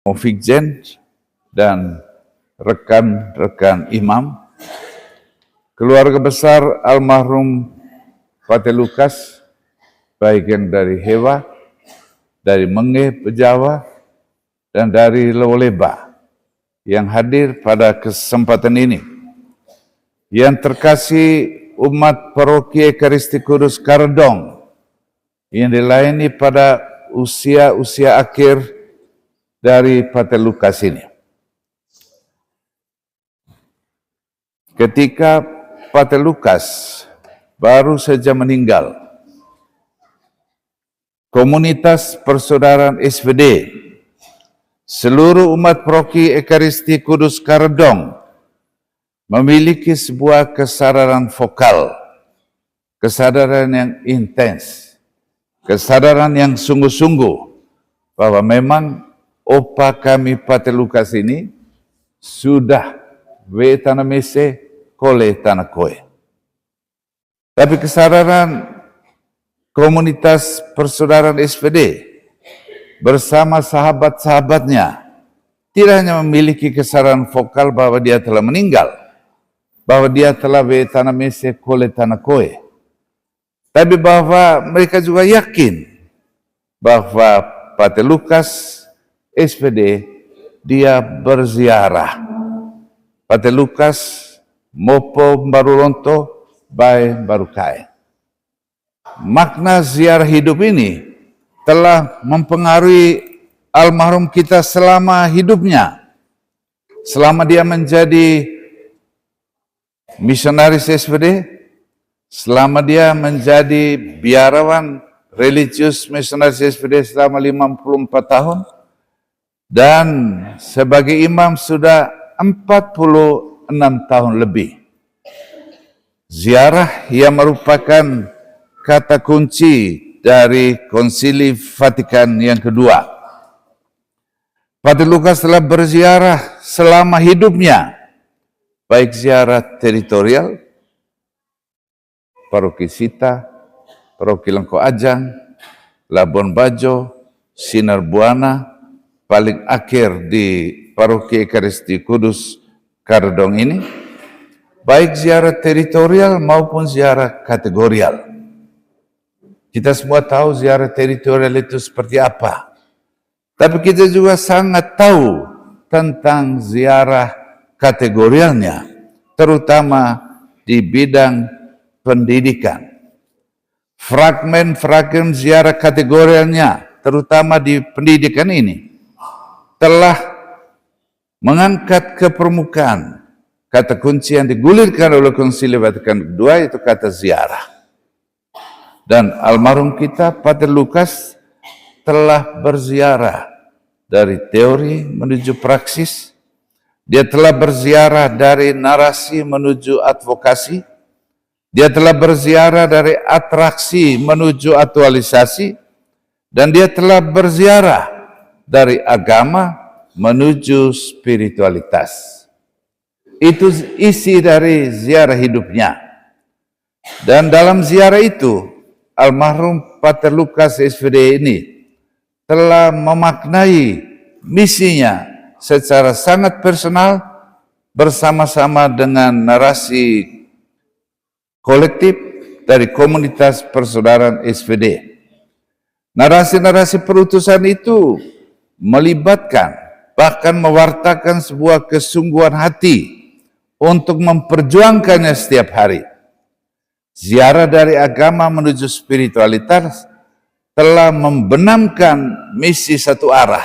Mufikjen dan rekan-rekan imam, keluarga besar almarhum Fatih Lukas, baik yang dari Hewa, dari Menge, Pejawa, dan dari Lewoleba yang hadir pada kesempatan ini. Yang terkasih umat paroki Ekaristi Kudus Karedong yang dilayani pada usia akhir dari Fatih Lukas ini. Ketika Fatih Lukas baru saja meninggal, komunitas persaudaraan SPD, seluruh umat paroki Ekaristi Kudus Karedong memiliki sebuah kesadaran vokal, kesadaran yang intens, kesadaran yang sungguh-sungguh bahwa memang opa kami Fatih Lukas ini sudah we tanah mese kole tanah koe. Tapi kesadaran komunitas persaudaraan SPD bersama sahabat-sahabatnya tidak hanya memiliki kesadaran vokal bahwa dia telah meninggal, bahwa dia telah we tanah mese kole tanah koe, tapi bahwa mereka juga yakin bahwa Fatih Lukas SPD dia berziarah. Fatih Lukas mopo Barulonto bae barukai. Makna ziarah hidup ini telah mempengaruhi almarhum kita selama hidupnya. Selama dia menjadi misionaris SPD, selama dia menjadi biarawan religius misionaris SPD selama 54 tahun, dan sebagai imam sudah 46 tahun lebih. Ziarah yang merupakan kata kunci dari Konsili Vatikan yang kedua. Fatih Lukas telah berziarah selama hidupnya, baik ziarah teritorial, Paroki Sita, Paroki Lengko Ajang, Labuan Bajo, Sinar Buana, paling akhir di Paroki Ekaristi Kudus Karedong ini, baik ziarah teritorial maupun ziarah kategorial. Kita semua tahu ziarah teritorial itu seperti apa. Tapi kita juga sangat tahu tentang ziarah kategorialnya, terutama di bidang pendidikan. Fragmen-fragmen ziarah kategorialnya, terutama di pendidikan ini, telah mengangkat ke permukaan kata kunci yang digulirkan oleh Konsili Vatikan II, yaitu kata ziarah. Dan almarhum kita Fatih Lukas telah berziarah dari teori menuju praksis. Dia telah berziarah dari narasi menuju advokasi. Dia telah berziarah dari atraksi menuju aktualisasi. Dan dia telah berziarah dari agama menuju spiritualitas. Itu isi dari ziarah hidupnya. Dan dalam ziarah itu, almarhum Fatih Lukas SPD ini telah memaknai misinya secara sangat personal bersama-sama dengan narasi kolektif dari komunitas persaudaraan SPD. Narasi-narasi perutusan itu melibatkan, bahkan mewartakan sebuah kesungguhan hati untuk memperjuangkannya setiap hari. Ziarah dari agama menuju spiritualitas telah membenamkan misi satu arah,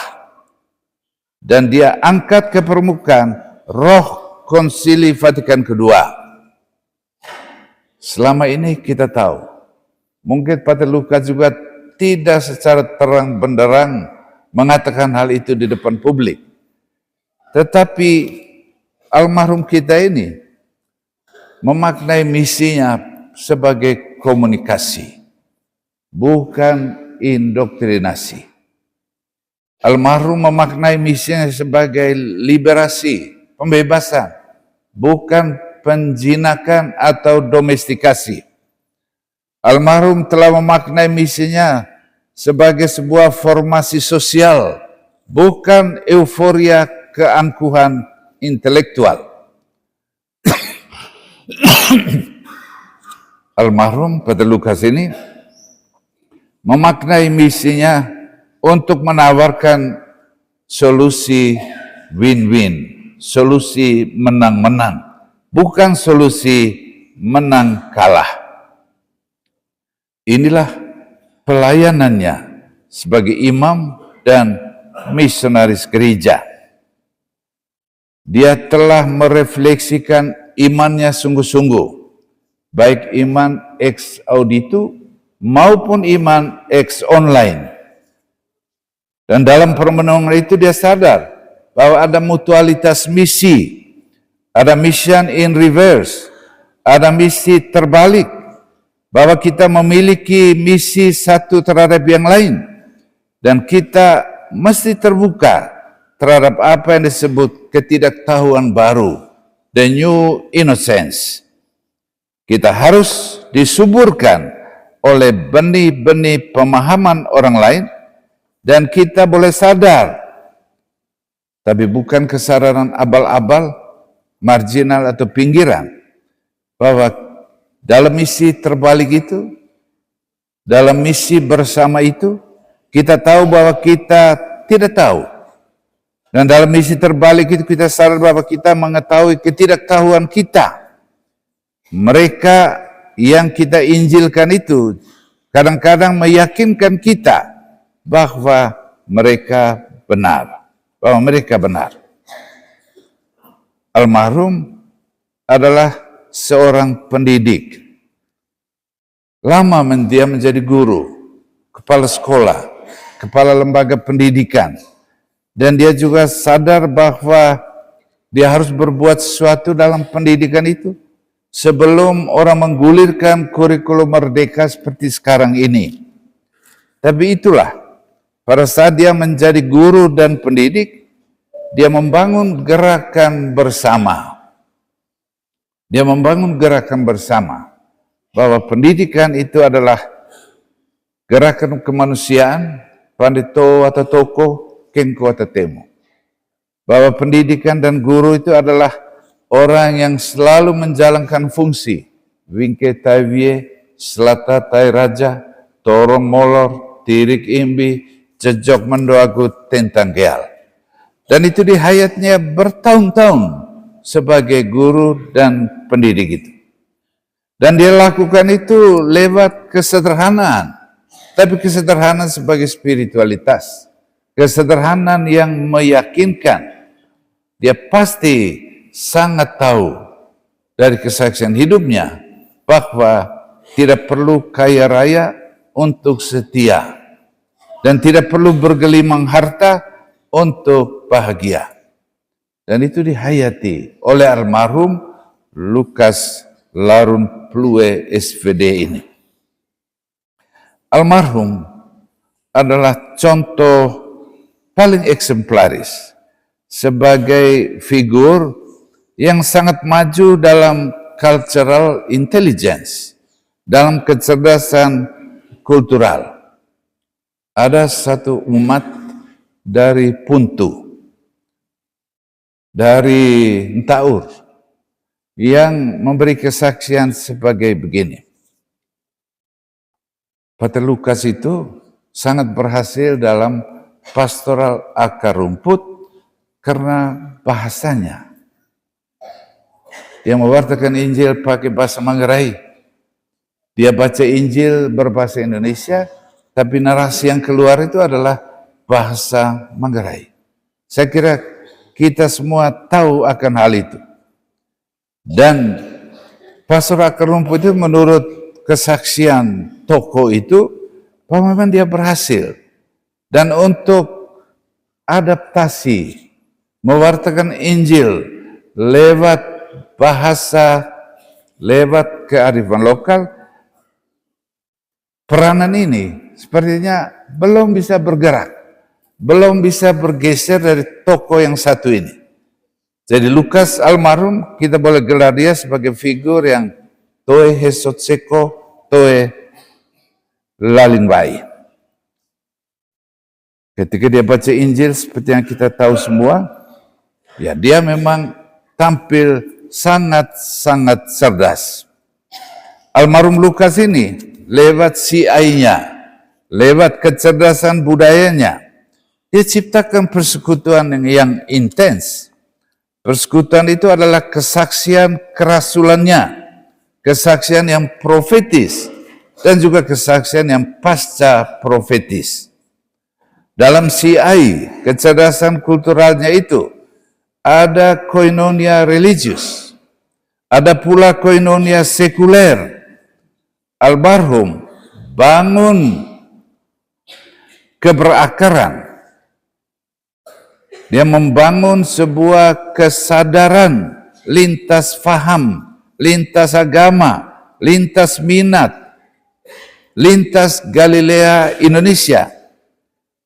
dan dia angkat ke permukaan roh Konsili Vatikan II. Selama ini kita tahu, mungkin Fatih Lukas juga tidak secara terang benderang mengatakan hal itu di depan publik. Tetapi almarhum kita ini memaknai misinya sebagai komunikasi, bukan indoktrinasi. Almarhum memaknai misinya sebagai liberasi, pembebasan, bukan penjinakan atau domestikasi. Almarhum telah memaknai misinya sebagai sebuah formasi sosial, bukan euforia keangkuhan intelektual. Almarhum Pater Lukas ini memaknai misinya untuk menawarkan solusi win-win, solusi menang-menang, bukan solusi menang kalah. Inilah pelayanannya sebagai imam dan misionaris gereja. Dia telah merefleksikan imannya sungguh-sungguh, baik iman ex auditu maupun iman ex online. Dan dalam permenungan itu dia sadar bahwa ada mutualitas misi, ada mission in reverse, ada misi terbalik, bahwa kita memiliki misi satu terhadap yang lain, dan kita mesti terbuka terhadap apa yang disebut ketidaktahuan baru, the new innocence. Kita harus disuburkan oleh benih-benih pemahaman orang lain, dan kita boleh sadar, tapi bukan kesadaran abal-abal, marginal atau pinggiran, bahwa dalam misi terbalik itu, dalam misi bersama itu, kita tahu bahwa kita tidak tahu. Dan dalam misi terbalik itu kita sadar bahwa kita mengetahui ketidaktahuan kita. Mereka yang kita injilkan itu kadang-kadang meyakinkan kita bahwa mereka benar. Almarhum adalah seorang pendidik. Lama dia menjadi guru, kepala sekolah, kepala lembaga pendidikan. Dan dia juga sadar bahwa dia harus berbuat sesuatu dalam pendidikan itu sebelum orang menggulirkan kurikulum merdeka seperti sekarang ini. Tapi itulah, pada saat dia menjadi guru dan pendidik, dia membangun gerakan bersama. Dia membangun gerakan bersama, bahwa pendidikan itu adalah gerakan kemanusiaan, pandito atau toko, kenko atau temu. Bahwa pendidikan dan guru itu adalah orang yang selalu menjalankan fungsi. Wingke tavie, selata tai raja, torong molor, tirik imbi, jejok mendoaku tentang keal. Dan itu di hayatnya bertahun-tahun sebagai guru dan pendidik itu. Dan dia lakukan itu lewat kesederhanaan. Tapi kesederhanaan sebagai spiritualitas. Kesederhanaan yang meyakinkan. Dia pasti sangat tahu dari kesaksian hidupnya bahwa tidak perlu kaya raya untuk setia. Dan tidak perlu bergelimang harta untuk bahagia. Dan itu dihayati oleh almarhum Lukas Larun Plue SVD ini. Almarhum adalah contoh paling eksemplaris sebagai figur yang sangat maju dalam cultural intelligence, dalam kecerdasan kultural. Ada satu umat dari Puntu, dari Ntaur, yang memberi kesaksian sebagai begini. Pater Lukas itu sangat berhasil dalam pastoral akar rumput karena bahasanya. Dia mewartakan Injil pakai bahasa Manggarai. Dia baca Injil berbahasa Indonesia, tapi narasi yang keluar itu adalah bahasa Manggarai. Saya kira kita semua tahu akan hal itu. Dan pastoral akar rumput itu menurut kesaksian tokoh itu, bahwa memang dia berhasil. Dan untuk adaptasi, mewartakan Injil lewat bahasa, lewat kearifan lokal, peranan ini sepertinya belum bisa bergerak, belum bisa bergeser dari tokoh yang satu ini. Jadi Lukas almarhum, kita boleh gelar dia sebagai figur yang toe hesotseko, toe lalingbai. Ketika dia baca Injil seperti yang kita tahu semua, ya dia memang tampil sangat-sangat cerdas. Almarhum Lukas ini lewat CI-nya, lewat kecerdasan budayanya, dia ciptakan persekutuan yang intens. Persekutuan itu adalah kesaksian kerasulannya, kesaksian yang profetis, dan juga kesaksian yang pasca profetis. Dalam CI, kecerdasan kulturalnya itu, ada koinonia religius, ada pula koinonia sekuler. Almarhum bangun keberakaran. Dia membangun sebuah kesadaran lintas faham, lintas agama, lintas minat, lintas Galilea Indonesia.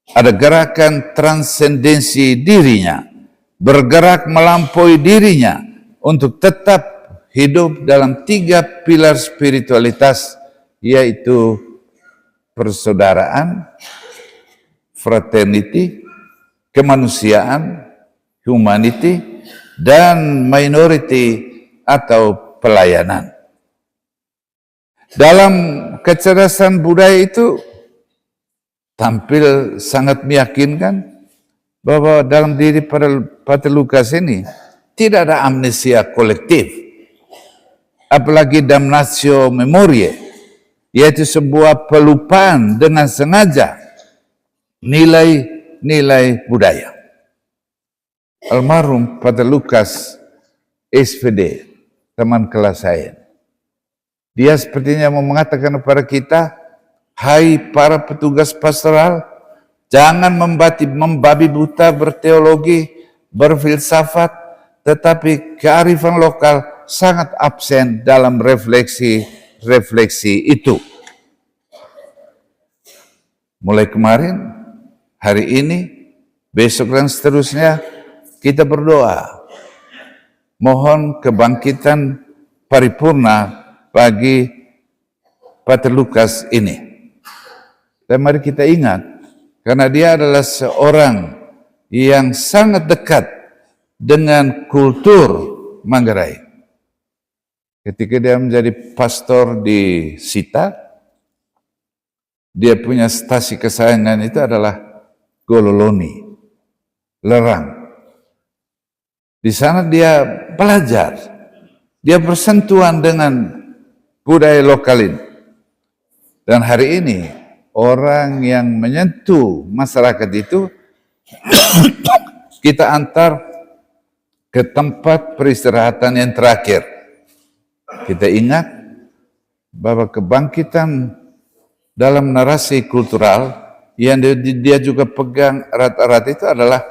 Ada gerakan transendensi dirinya, bergerak melampaui dirinya untuk tetap hidup dalam 3 pilar spiritualitas, yaitu persaudaraan, fraternity, kemanusiaan, humanity, dan minority atau pelayanan. Dalam kecerdasan budaya itu tampil sangat meyakinkan bahwa dalam diri Pater Lukas ini tidak ada amnesia kolektif, apalagi damnatio memoriae, yaitu sebuah pelupaan dengan sengaja nilai-nilai budaya. Almarhum Pater Lukas SVD, teman kelas saya, dia sepertinya mau mengatakan kepada kita, hai para petugas pastoral, jangan membabi buta berteologi, berfilsafat, tetapi kearifan lokal sangat absen dalam refleksi itu. Mulai kemarin, hari ini, besok dan seterusnya, kita berdoa. Mohon kebangkitan paripurna bagi Pater Lukas ini. Dan mari kita ingat, karena dia adalah seorang yang sangat dekat dengan kultur Manggarai. Ketika dia menjadi pastor di Sita, dia punya stasi kesayangan itu adalah Gololoni, Lerang. Di sana dia belajar, dia bersentuhan dengan budaya lokal ini. Dan hari ini, orang yang menyentuh masyarakat itu, kita antar ke tempat peristirahatan yang terakhir. Kita ingat bahwa kebangkitan dalam narasi kultural yang dia juga pegang erat-erat itu adalah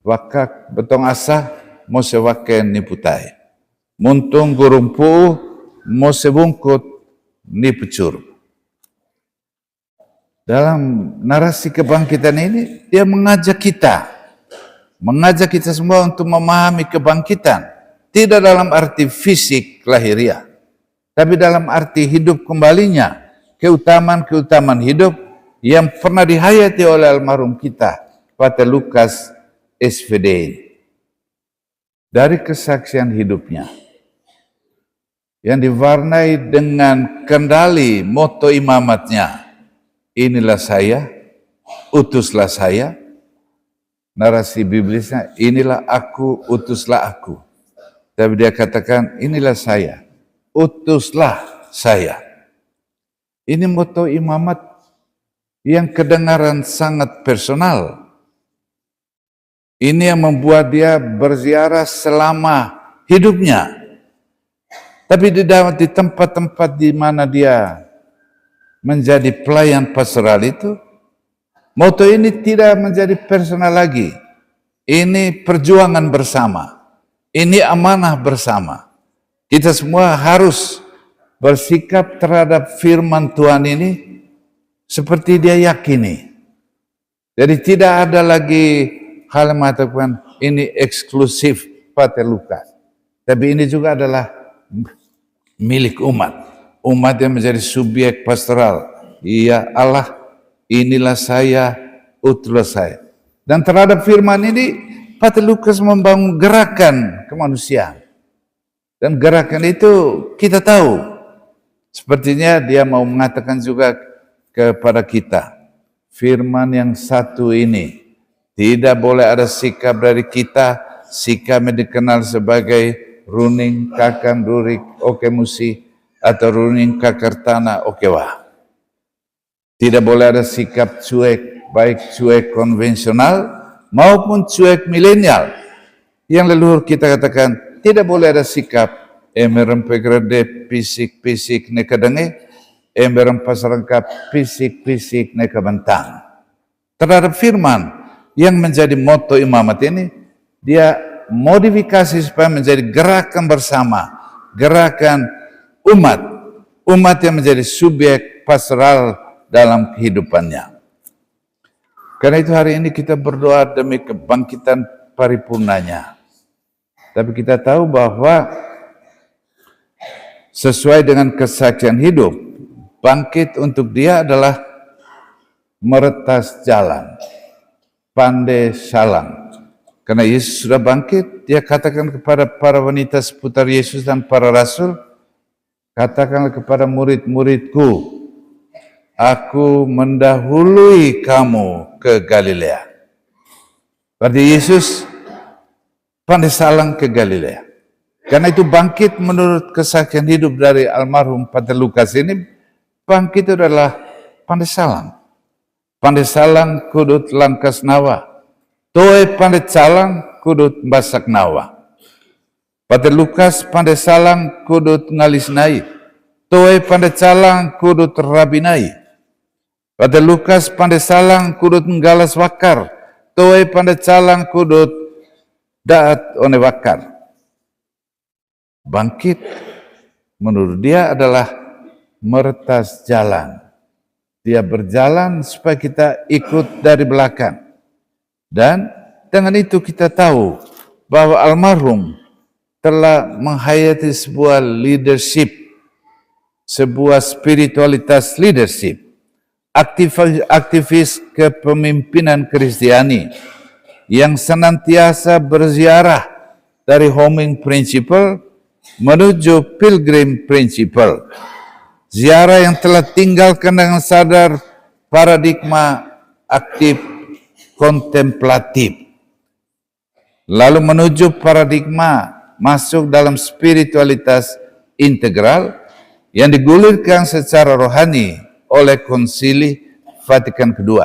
wakak betong asa mose waken niputai, muntung gurumpu mose bungkut nipucur. Dalam narasi kebangkitan ini, dia mengajak kita semua untuk memahami kebangkitan, tidak dalam arti fisik lahiriah, tapi dalam arti hidup kembalinya, keutamaan-keutamaan hidup yang pernah dihayati oleh almarhum kita, Pater Lukas SVD. Dari kesaksian hidupnya, yang diwarnai dengan kendali moto imamatnya, inilah saya, utuslah saya. Narasi biblisnya, inilah aku, utuslah aku. Tapi dia katakan, inilah saya, utuslah saya. Ini moto imamat yang kedengaran sangat personal. Ini yang membuat dia berziarah selama hidupnya. Tapi di tempat-tempat di mana dia menjadi pelayan pastoral itu, moto ini tidak menjadi personal lagi. Ini perjuangan bersama. Ini amanah bersama. Kita semua harus bersikap terhadap firman Tuhan ini seperti dia yakini. Jadi tidak ada lagi hal yang mengatakan ini eksklusif Pater Lukas. Tapi ini juga adalah milik umat. Umat yang menjadi subjek pastoral. Ya Allah, inilah saya, selesai. Dan terhadap firman ini, Pater Lukas membangun gerakan kemanusiaan. Dan gerakan itu kita tahu. Sepertinya dia mau mengatakan juga kepada kita, firman yang satu ini, tidak boleh ada sikap dari kita, sikap yang dikenal sebagai runing kakan durik oke musi, atau runing kakar tanah okewa. Tidak boleh ada sikap cuek, baik cuek konvensional maupun cuek milenial. Yang leluhur kita katakan, tidak boleh ada sikap emerempegrade pisik-pisik nekadenge, emerempas rengkap pisik-pisik nekabentang. Terhadap firman yang menjadi moto imamat ini, dia modifikasi supaya menjadi gerakan bersama, gerakan umat yang menjadi subjek pastoral dalam kehidupannya. Karena itu hari ini kita berdoa demi kebangkitan paripurnanya. Tapi kita tahu bahwa sesuai dengan kesaksian hidup, bangkit untuk dia adalah meretas jalan, pandai salang. Karena Yesus sudah bangkit, dia katakan kepada para wanita seputar Yesus dan para rasul, katakanlah kepada murid-muridku, aku mendahului kamu ke Galilea. Berarti Yesus pandai salang ke Galilea. Karena itu bangkit menurut kesaksian hidup dari almarhum Pater Lukas ini, bangkit itu adalah pandai salang. Pandai salang kudut langkas nawa. Toe pandai salang kudut basak nawa. Pater Lukas pandai salang kudut ngalisnai. Toe pandai salang kudut rabinai. Pater Lukas pandai salang kudut nggalas wakar. Toe pandai salang kudut daat one wakar. Bangkit menurut dia adalah meretas jalan. Dia berjalan supaya kita ikut dari belakang. Dan dengan itu kita tahu bahwa almarhum telah menghayati sebuah leadership, sebuah spiritualitas leadership, aktivis kepemimpinan Kristiani yang senantiasa berziarah dari homing principle menuju pilgrim principle. Ziarah yang telah tinggalkan dengan sadar paradigma aktif kontemplatif. Lalu menuju paradigma masuk dalam spiritualitas integral yang digulirkan secara rohani oleh Konsili Vatikan II.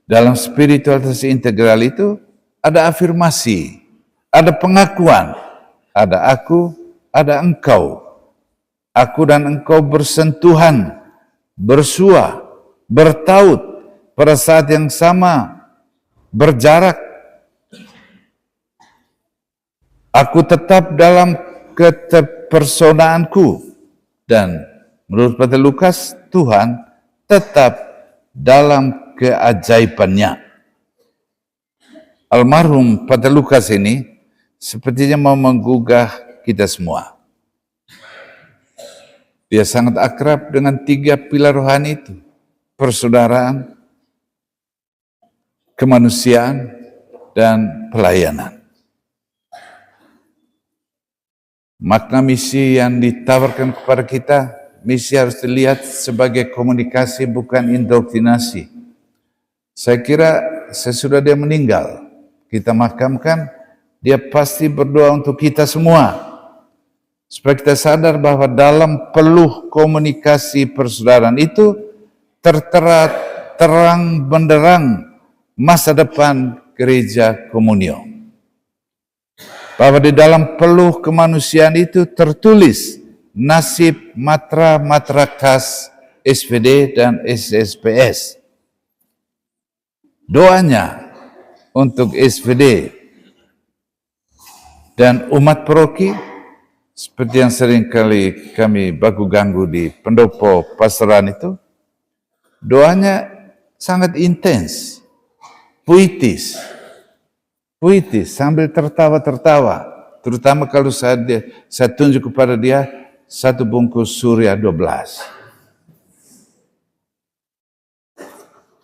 Dalam spiritualitas integral itu ada afirmasi, ada pengakuan, ada aku, ada engkau. Aku dan engkau bersentuhan, bersua, bertaut pada saat yang sama, berjarak. Aku tetap dalam keterpersonaanku. Dan menurut Pater Lukas, Tuhan tetap dalam keajaibannya. Almarhum Pater Lukas ini sepertinya mau menggugah kita semua. Dia sangat akrab dengan 3 pilar rohani itu. Persaudaraan, kemanusiaan, dan pelayanan. Makna misi yang ditawarkan kepada kita, misi harus dilihat sebagai komunikasi bukan indoktrinasi. Saya kira sesudah dia meninggal, kita makamkan, dia pasti berdoa untuk kita semua. Supaya kita sadar bahwa dalam peluh komunikasi persaudaraan itu tertera terang benderang masa depan gereja komunio. Bahwa di dalam peluh kemanusiaan itu tertulis nasib matra-matra khas SVD dan SSPS. Doanya untuk SVD dan umat paroki, seperti yang sering kali kami baku ganggu di pendopo pastoran itu, doanya sangat intens, puitis sambil tertawa-tertawa, terutama kalau saya tunjuk kepada dia 1 bungkus Surya 12.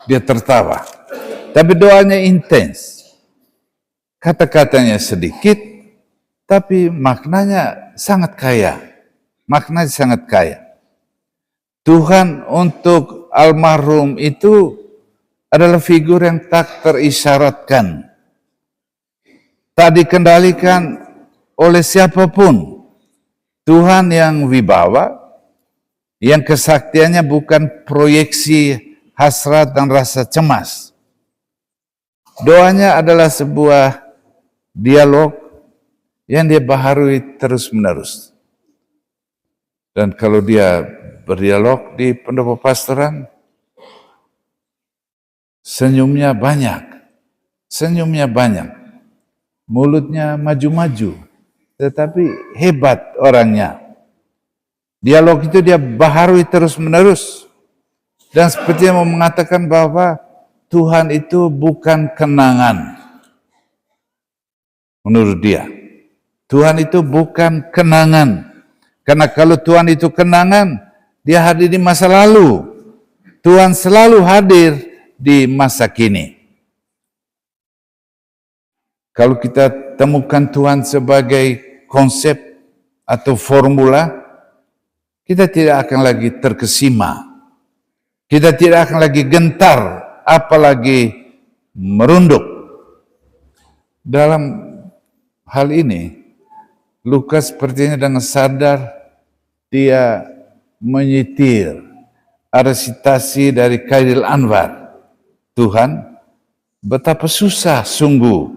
dia tertawa. Tapi doanya intens. Kata-katanya sedikit, tapi maknanya sangat kaya. Maknanya sangat kaya. Tuhan untuk almarhum itu adalah figur yang tak terisyaratkan. Tak dikendalikan oleh siapapun. Tuhan yang wibawa, yang kesaktiannya bukan proyeksi hasrat dan rasa cemas. Doanya adalah sebuah dialog yang dia baharui terus-menerus. Dan kalau dia berdialog di pendopo pastoran, senyumnya banyak, mulutnya maju-maju, tetapi hebat orangnya. Dialog itu dia baharui terus-menerus. Dan seperti yang mau mengatakan bahwa Tuhan itu bukan kenangan. Menurut dia, Tuhan itu bukan kenangan. Karena kalau Tuhan itu kenangan, dia hadir di masa lalu. Tuhan selalu hadir di masa kini. Kalau kita temukan Tuhan sebagai konsep atau formula, kita tidak akan lagi terkesima. Kita tidak akan lagi gentar, apalagi merunduk. Dalam hal ini, Lukas sepertinya dengan sadar dia menyitir arsitasi dari Khairil Anwar. Tuhan, betapa susah sungguh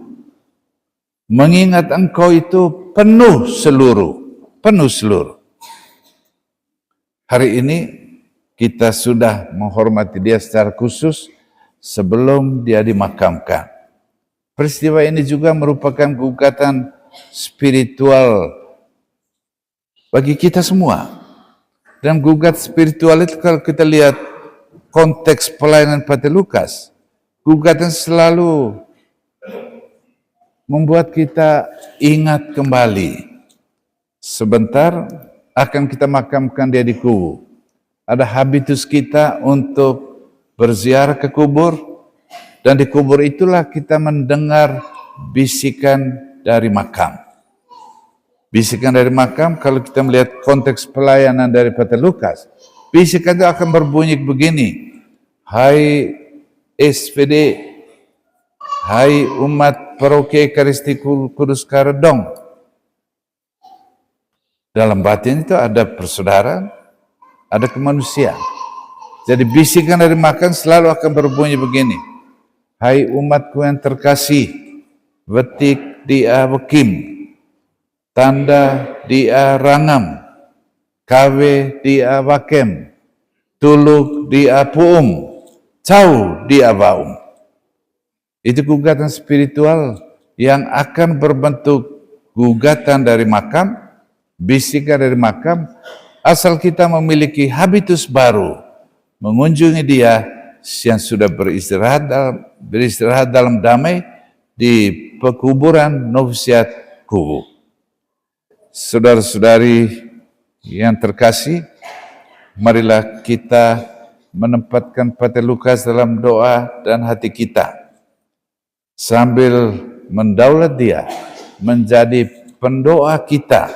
mengingat engkau itu penuh seluruh. Hari ini kita sudah menghormati dia secara khusus sebelum dia dimakamkan. Peristiwa ini juga merupakan gugatan spiritual bagi kita semua. Dan gugat spiritual itu kalau kita lihat konteks pelayanan Pater Lukas, gugatan selalu membuat kita ingat kembali. Sebentar akan kita makamkan dia di kubur. Ada habitus kita untuk berziarah ke kubur, dan di kubur itulah kita mendengar bisikan dari makam. Bisikan dari makam, kalau kita melihat konteks pelayanan dari Pater Lukas, bisikan itu akan berbunyi begini: hai SPD, hai umat Paroki Ekaristi Kudus Karedong. Dalam batin itu ada persaudaraan, ada kemanusiaan. Jadi bisikan dari makam selalu akan berbunyi begini: hai umatku yang terkasih, wetik dia wekim, tanda dia rangam, kawe dia wakem, tuluk dia puum, cau dia baum. Itu gugatan spiritual yang akan berbentuk gugatan dari makam, bisikan dari makam, asal kita memiliki habitus baru, mengunjungi dia yang sudah beristirahat dalam damai di pekuburan novisiat Kubu. Saudara-saudari yang terkasih, marilah kita menempatkan Pater Lukas dalam doa dan hati kita, sambil mendaulat dia menjadi pendoa kita,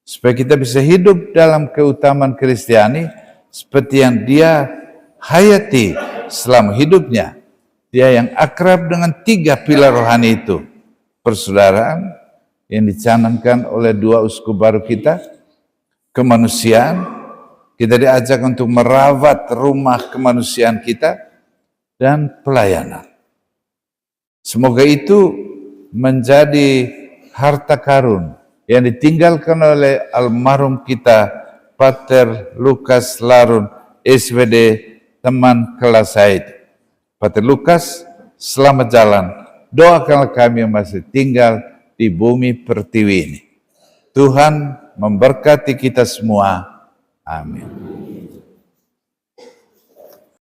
supaya kita bisa hidup dalam keutamaan Kristiani seperti yang dia hayati selama hidupnya. Dia yang akrab dengan 3 pilar rohani itu: persaudaraan yang dicanangkan oleh 2 uskup baru kita, kemanusiaan, kita diajak untuk merawat rumah kemanusiaan kita, dan pelayanan. Semoga itu menjadi harta karun yang ditinggalkan oleh almarhum kita Pater Lukas Larun, SVD, teman kelas Said. Pater Lukas, selamat jalan. Doakanlah kami yang masih tinggal di bumi pertiwi ini. Tuhan memberkati kita semua. Amin.